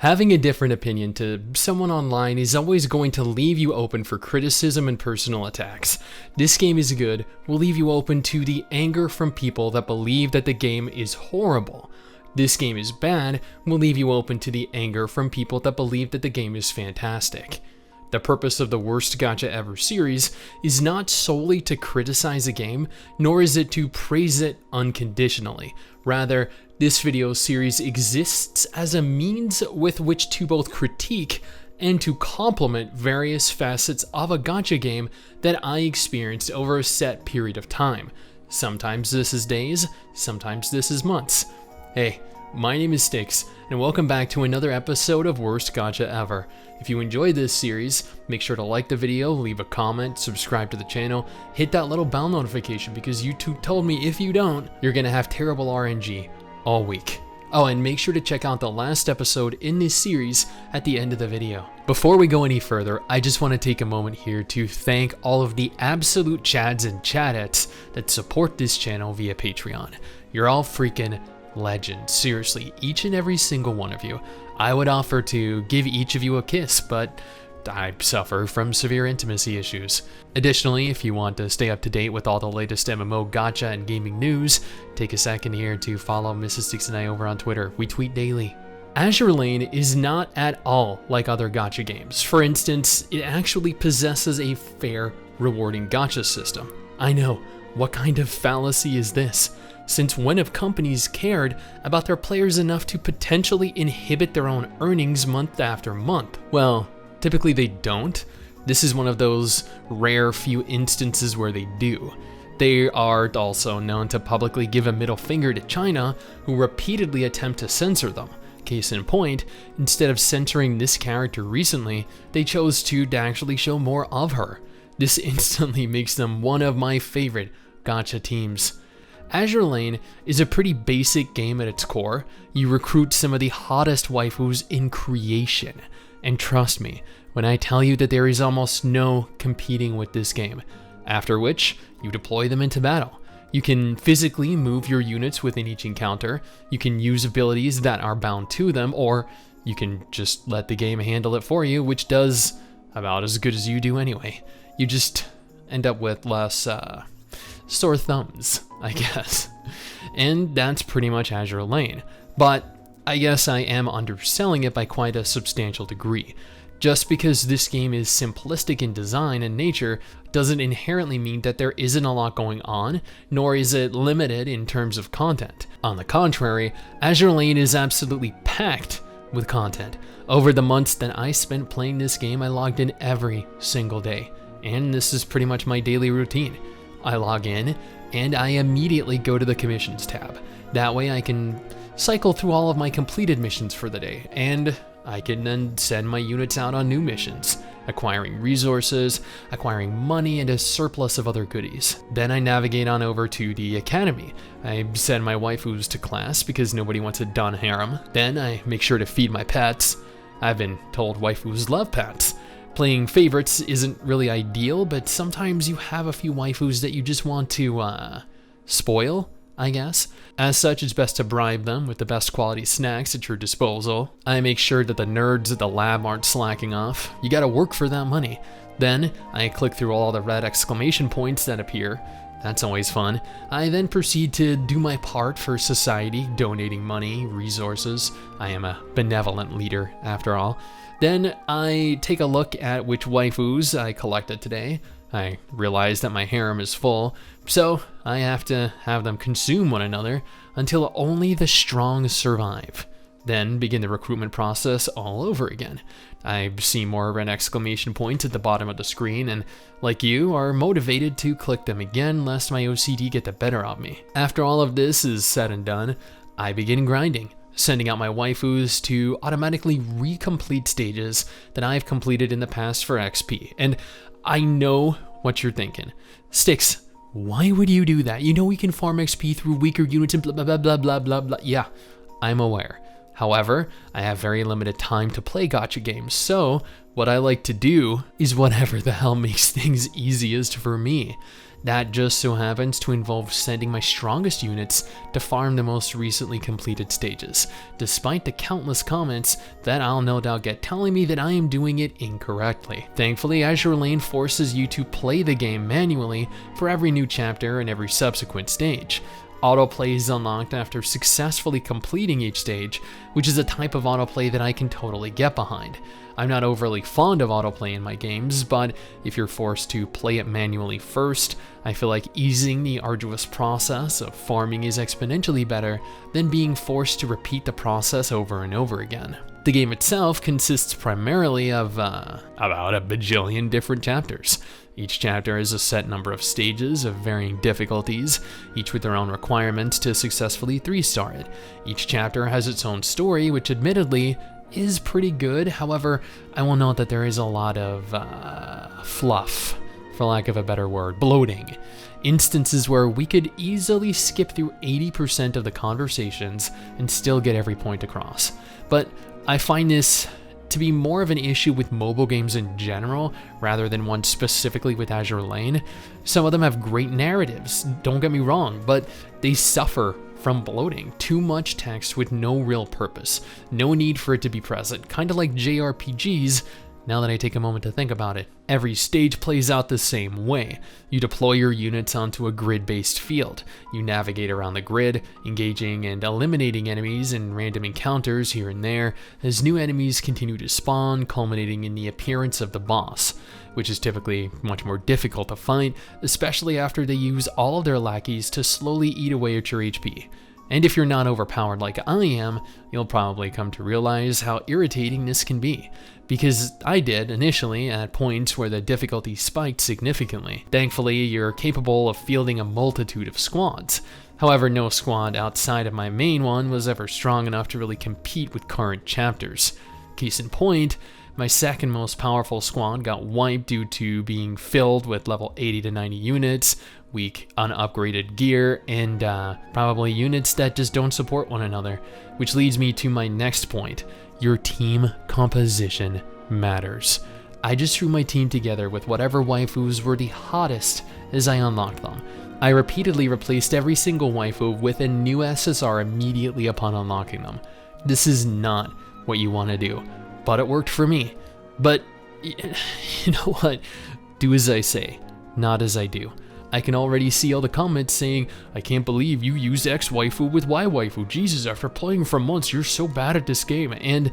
Having a different opinion to someone online is always going to leave you open for criticism and personal attacks. This game is good will leave you open to the anger from people that believe that the game is horrible. This game is bad will leave you open to the anger from people that believe that the game is fantastic. The purpose of the Worst Gacha Ever series is not solely to criticize a game, nor is it to praise it unconditionally. Rather, this video series exists as a means with which to both critique and to complement various facets of a gacha game that I experienced over a set period of time. Sometimes this is days, sometimes this is months. Hey, my name is Stix, and welcome back to another episode of Worst Gacha Ever. If you enjoyed this series, make sure to like the video, leave a comment, subscribe to the channel, hit that little bell notification because YouTube told me if you don't, you're gonna have terrible RNG all week. Oh, and make sure to check out the last episode in this series at the end of the video. Before we go any further, I just want to take a moment here to thank all of the absolute chads and chadettes that support this channel via Patreon. You're all freaking legends, seriously, each and every single one of you. I would offer to give each of you a kiss, but I suffer from severe intimacy issues. Additionally, if you want to stay up to date with all the latest MMO, gacha, and gaming news, take a second here to follow Mrs. Stix and I over on Twitter. We tweet daily. Azur Lane is not at all like other gacha games. For instance, it actually possesses a fair, rewarding gacha system. I know, what kind of fallacy is this? Since when have companies cared about their players enough to potentially inhibit their own earnings month after month? Well, typically they don't. This is one of those rare few instances where they do. They are also known to publicly give a middle finger to China, who repeatedly attempt to censor them. Case in point, instead of censoring this character recently, they chose to actually show more of her. This instantly makes them one of my favorite gacha teams. Azur Lane is a pretty basic game at its core. You recruit some of the hottest waifus in creation. And trust me, when I tell you that there is almost no competing with this game. After which, you deploy them into battle. You can physically move your units within each encounter, you can use abilities that are bound to them, or you can just let the game handle it for you, which does about as good as you do anyway. You just end up with less, sore thumbs, I guess. And that's pretty much Azur Lane. But I guess I am underselling it by quite a substantial degree. Just because this game is simplistic in design and nature doesn't inherently mean that there isn't a lot going on, nor is it limited in terms of content. On the contrary, Azur Lane is absolutely packed with content. Over the months that I spent playing this game, I logged in every single day. And this is pretty much my daily routine. I log in, and I immediately go to the commissions tab. That way I can cycle through all of my completed missions for the day, and I can then send my units out on new missions, acquiring resources, acquiring money, and a surplus of other goodies. Then I navigate on over to the academy. I send my waifus to class because nobody wants a done harem. Then I make sure to feed my pets. I've been told waifus love pets. Playing favorites isn't really ideal, but sometimes you have a few waifus that you just want to, spoil, I guess. As such, it's best to bribe them with the best quality snacks at your disposal. I make sure that the nerds at the lab aren't slacking off. You gotta work for that money. Then, I click through all the red exclamation points that appear. That's always fun. I then proceed to do my part for society, donating money, resources. I am a benevolent leader, after all. Then I take a look at which waifus I collected today. I realize that my harem is full, so I have to have them consume one another until only the strong survive. Then begin the recruitment process all over again. I see more red exclamation points at the bottom of the screen and, like you, are motivated to click them again lest my OCD get the better of me. After all of this is said and done, I begin grinding, sending out my waifus to automatically recomplete stages that I've completed in the past for XP. And I know what you're thinking. Stix, why would you do that? You know we can farm XP through weaker units and blah blah blah blah blah blah. Yeah, I'm aware. However, I have very limited time to play gacha games, so what I like to do is whatever the hell makes things easiest for me. That just so happens to involve sending my strongest units to farm the most recently completed stages, despite the countless comments that I'll no doubt get telling me that I am doing it incorrectly. Thankfully, Azur Lane forces you to play the game manually for every new chapter and every subsequent stage. Autoplay is unlocked after successfully completing each stage, which is a type of autoplay that I can totally get behind. I'm not overly fond of autoplay in my games, but if you're forced to play it manually first, I feel like easing the arduous process of farming is exponentially better than being forced to repeat the process over and over again. The game itself consists primarily of about a bajillion different chapters. Each chapter has a set number of stages of varying difficulties, each with their own requirements to successfully 3-star it. Each chapter has its own story, which admittedly is pretty good. However, I will note that there is a lot of fluff, for lack of a better word, bloating. Instances where we could easily skip through 80% of the conversations and still get every point across. But I find this to be more of an issue with mobile games in general, rather than one specifically with Azur Lane. Some of them have great narratives, don't get me wrong, but they suffer from bloating. Too much text with no real purpose. No need for it to be present, kind of like JRPGs, now that I take a moment to think about it. Every stage plays out the same way. You deploy your units onto a grid-based field. You navigate around the grid, engaging and eliminating enemies in random encounters here and there, as new enemies continue to spawn, culminating in the appearance of the boss, which is typically much more difficult to fight, especially after they use all of their lackeys to slowly eat away at your HP. And if you're not overpowered like I am, you'll probably come to realize how irritating this can be, because I did initially at points where the difficulty spiked significantly. Thankfully, you're capable of fielding a multitude of squads. However, no squad outside of my main one was ever strong enough to really compete with current chapters. Case in point, my second most powerful squad got wiped due to being filled with level 80 to 90 units, weak unupgraded gear, and probably units that just don't support one another. Which leads me to my next point. Your team composition matters. I just threw my team together with whatever waifus were the hottest as I unlocked them. I repeatedly replaced every single waifu with a new SSR immediately upon unlocking them. This is not what you want to do, but it worked for me. But you know what? Do as I say, not as I do. I can already see all the comments saying, I can't believe you used X waifu with Y waifu. Jesus, after playing for months, you're so bad at this game. And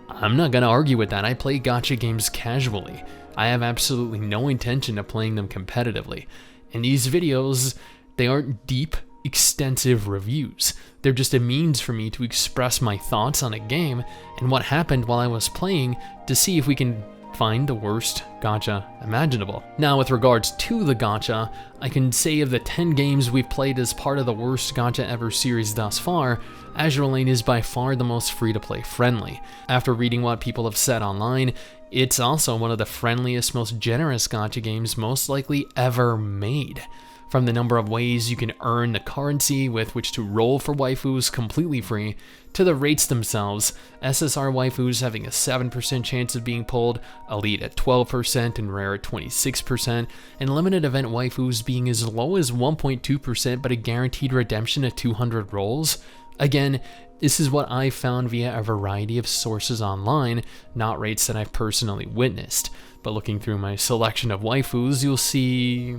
I'm not gonna argue with that. I play gacha games casually. I have absolutely no intention of playing them competitively. And these videos, they aren't deep, extensive reviews. They're just a means for me to express my thoughts on a game and what happened while I was playing to see if we can find the worst gacha imaginable. Now, with regards to the gacha, I can say of the 10 games we've played as part of the worst gacha ever series thus far, Azur Lane is by far the most free-to-play friendly. After reading what people have said online, it's also one of the friendliest, most generous gacha games most likely ever made. From the number of ways you can earn the currency with which to roll for waifus completely free, to the rates themselves, SSR waifus having a 7% chance of being pulled, elite at 12% and rare at 26%, and limited event waifus being as low as 1.2% but a guaranteed redemption at 200 rolls. Again, this is what I found via a variety of sources online, not rates that I've personally witnessed. But looking through my selection of waifus, you'll see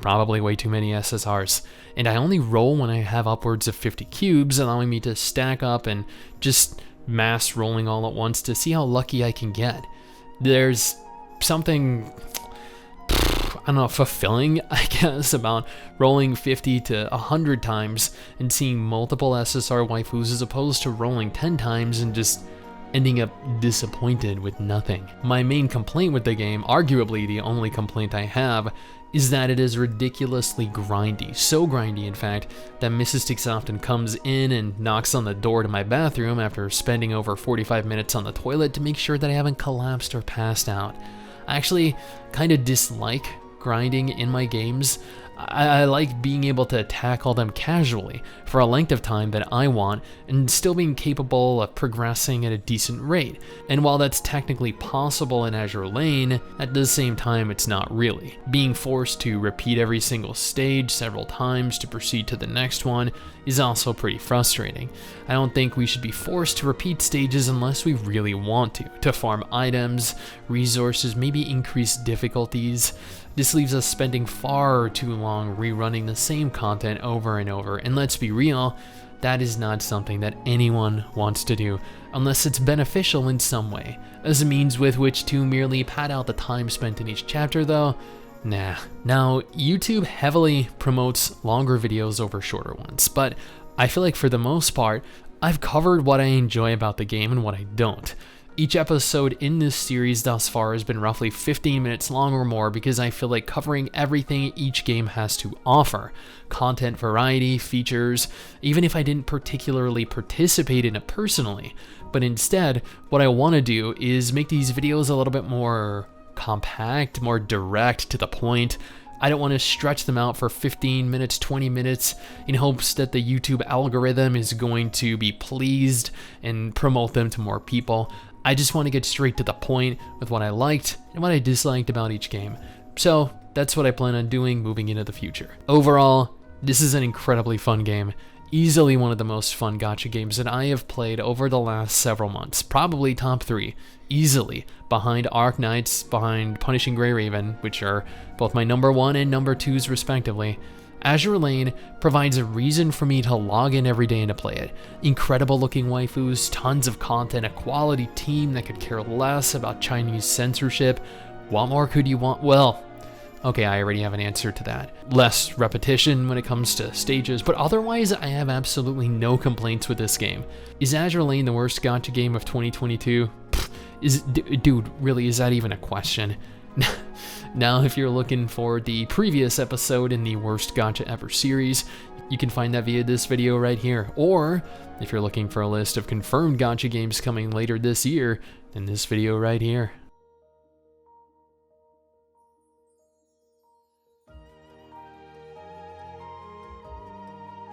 probably way too many SSRs, and I only roll when I have upwards of 50 cubes, allowing me to stack up and just mass rolling all at once to see how lucky I can get. There's something, I don't know, fulfilling, I guess, about rolling 50 to 100 times and seeing multiple SSR waifus as opposed to rolling 10 times and just ending up disappointed with nothing. My main complaint with the game, arguably the only complaint I have, is that it is ridiculously grindy. So grindy, in fact, that Mrs. Stix often comes in and knocks on the door to my bathroom after spending over 45 minutes on the toilet to make sure that I haven't collapsed or passed out. I actually kind of dislike grinding in my games. I like being able to tackle them casually for a length of time that I want and still being capable of progressing at a decent rate. And while that's technically possible in Azur Lane, at the same time it's not really. Being forced to repeat every single stage several times to proceed to the next one is also pretty frustrating. I don't think we should be forced to repeat stages unless we really want to farm items, resources, maybe increase difficulties. This leaves us spending far too long rerunning the same content over and over, and let's be real, that is not something that anyone wants to do unless it's beneficial in some way. As a means with which to merely pad out the time spent in each chapter though, nah. Now, YouTube heavily promotes longer videos over shorter ones, but I feel like for the most part, I've covered what I enjoy about the game and what I don't. Each episode in this series thus far has been roughly 15 minutes long or more because I feel like covering everything each game has to offer. Content variety, features, even if I didn't particularly participate in it personally. But instead, what I want to do is make these videos a little bit more compact, more direct to the point. I don't want to stretch them out for 15 minutes, 20 minutes in hopes that the YouTube algorithm is going to be pleased and promote them to more people. I just want to get straight to the point with what I liked and what I disliked about each game. So that's what I plan on doing moving into the future. Overall, this is an incredibly fun game. Easily one of the most fun gacha games that I have played over the last several months. Probably top 3, easily, behind Arc Knights, behind Punishing Grey Raven, which are both my number 1 and number 2s respectively. Azur Lane provides a reason for me to log in every day and to play it. Incredible looking waifus, tons of content, a quality team that could care less about Chinese censorship. What more could you want? Well, okay, I already have an answer to that. Less repetition when it comes to stages, but otherwise I have absolutely no complaints with this game. Is Azur Lane the worst gacha game of 2022? Dude, really, is that even a question? Now, if you're looking for the previous episode in the Worst Gacha Ever series, you can find that via this video right here. Or, if you're looking for a list of confirmed gacha games coming later this year, then this video right here.